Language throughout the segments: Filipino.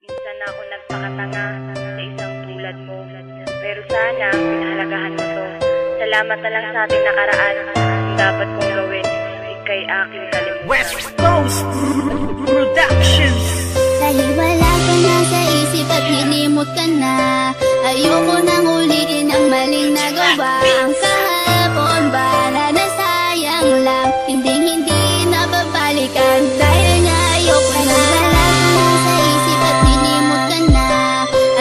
Minsan ako nagpakatanga sa isang tulad mo. Pero sana, pinahalagahan mo to. Salamat na lang sa ating nakaraan. Ang dapat kong gawin, ika'y aking kalimutan. West Coast Productions. Dahil wala ka na sa isip at hinimot ka na, ayoko nang ulitin ang maling nagawa. Ang kahapon ba na nasayang lang, hindi na babalikan. Dahil nga ayoko na. Wala ka na sa isip at hinimot ka na,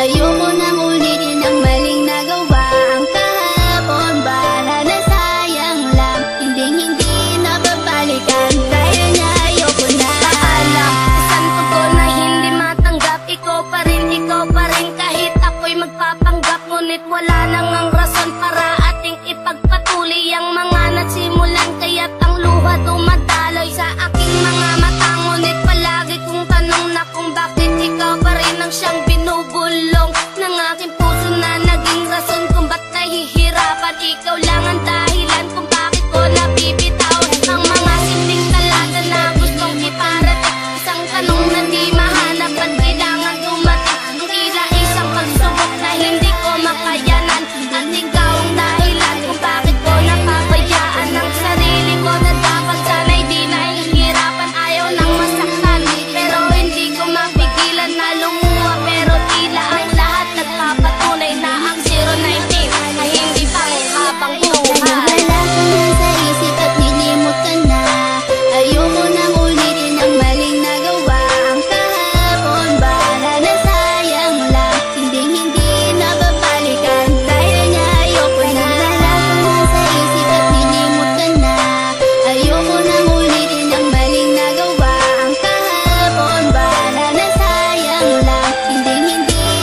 ayoko nang ulitin ang maling nagawa. Ang kahapon ba na nasayang lang, hindi na babalikan. Dahil nga ayoko na. Paalam, isang tugon na hindi matanggap. Ikaw pa rin kahit ako'y magpapanggap. Ngunit wala nang ang rason para ating ipagpatuloy ang mga nagsimulan. Kaya't ang luha dumadaloy sa aking mga mata. Ngunit palagi kong tanong na kung bakit ikaw pa rin ang siyang binubulong ng aking puso na naging rason kung ba't nahihirapan. Ikaw lang ang dahilan kung bakit ko nabibitaw ang mga simpleng talaga na gustong iparating. Isang tanong na di mahanap at kailangan dumating. Ang tila isang pagsubok na hindi ko makayanan. At ikaw ang dahilan kung bakit ko napabayaan ang sarili ko na dapat sana'y di nahihirapan. Ayaw nang masaktan pero hindi ko mapigilan na lumuha. Pero tila ang lahat nagpapatunay na ang 019 ay hindi pa habang buhay. Wala ka na sa isip at hinimot ka na, ayoko nang ulitin ang maling nagawa. Ang kahapon ba na nasayang lang, hindi na babalikan. Dahil nga ayoko na. Wala ka na sa isip at hinimot ka na, ayoko nang ulitin ang maling nagawa. Ang kahapon ba na nasayang lang, hindi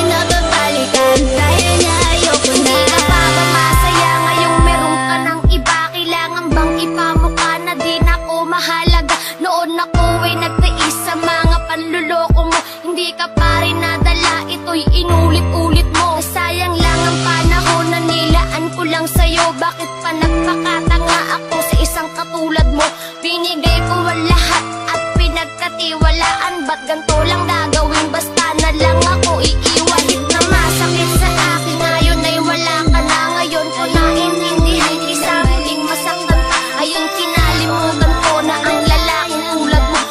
na babalikan. Dahil nga ayoko na. Hindi ka pa ba masaya ngayong meron ka ng iba? Kailangan bang ipamukha na di na ako mahalaga? Noon ako ay nagtiis sa mga panluloko mo. Hindi ka pa rin nadala, ito'y inulit-ulit mo. Sayang lang ang panahon na nilaan ko lang sa'yo. Bakit pa nagpakatanga ako sa isang katulad mo? Binigay ko ang lahat at pinagkatiwalaan. Ba't ganito lang gagawin? Basta na lang ako iiwan. Na masakit sa akin ngayon ay wala ka na. Ngayon ko naintindihan, isa muling masaktan pa. Ayun kinalimutan ko na ang lalaking tulad mo.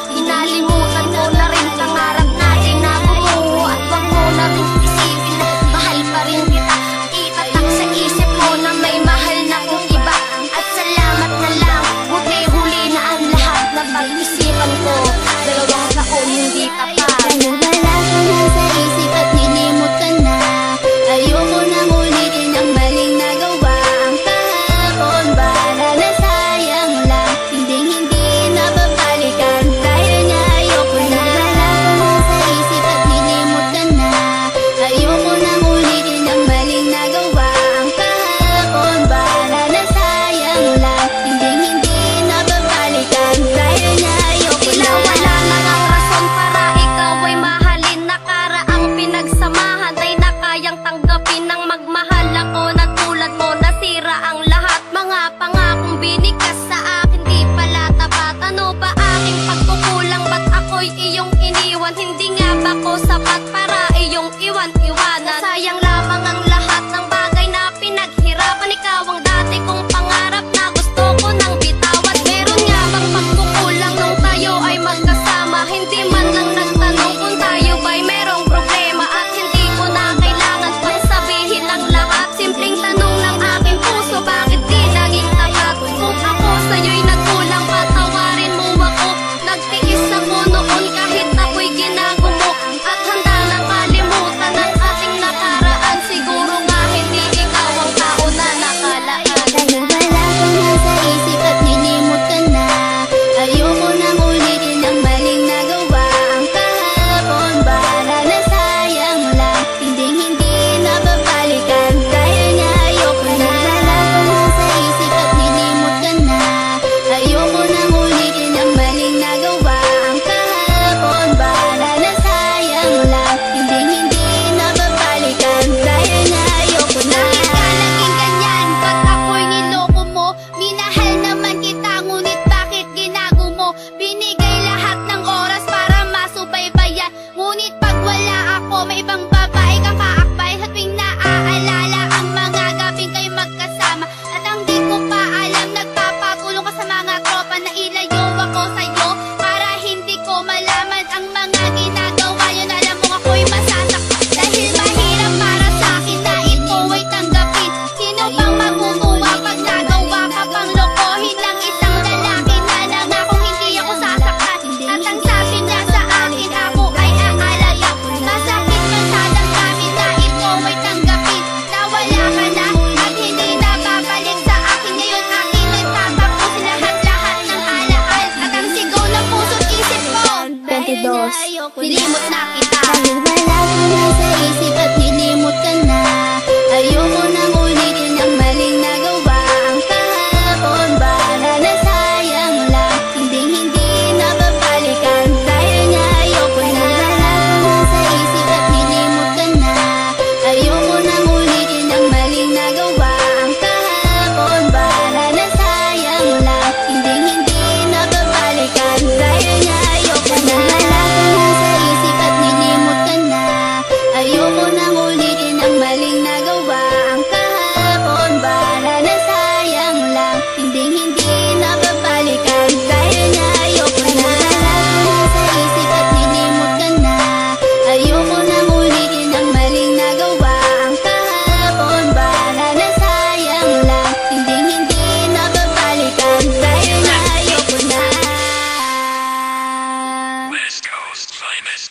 2022. Nilimot na kita. Dahil wala ka na sa isip at nilimot ka na, ayoko nang ulitin ang maling nagawa. Ang kahapon ba na nasayang lang, hindi na babalikan. Dahil nga ayoko na. Wala ka na sa isip at nilimot ka na, ayoko nang ulitin ang maling nagawa. Ang kahapon ba na nasayang lang, hindi na babalikan. Dahil nga ayoko na. Wala ka na sa isip at nilimot ka na, ayoko nang ulitin ang maling nagawa. Ang kahapon ba na nasayang lang, hindi na babalikan. Dahil nga ayoko na. Wala ka na sa isip at nilimot ka na, ayoko nang ulitin ang maling nagawa. Ang kahapon ba na nasayang lang, hindi na babalikan. Dahil nga ayoko na. West Coast finest.